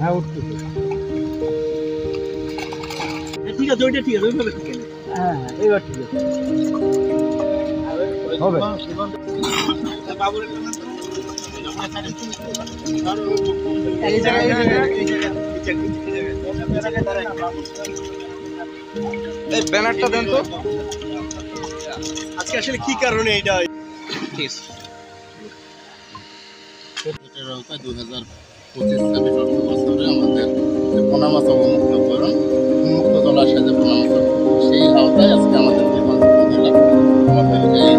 হ্যাঁ উঠছে। ঠিক আছে, ওইটা ঠিক আছে, ওইভাবে ঠিক আছে। হ্যাঁ এবার ঠিক আছে হবে। এই ব্যানারটা দেন তো। আজকে আসলে কি কারণে এটা? এটার আওতায় 2025-26 অর্থ বছরে আমাদের যে পোনা মাছ অবমুক্তকরণ উন্মুক্ত জলাশয় যে পোনা মাছ, সেই আওতায় আজকে আমাদের আমাদের এই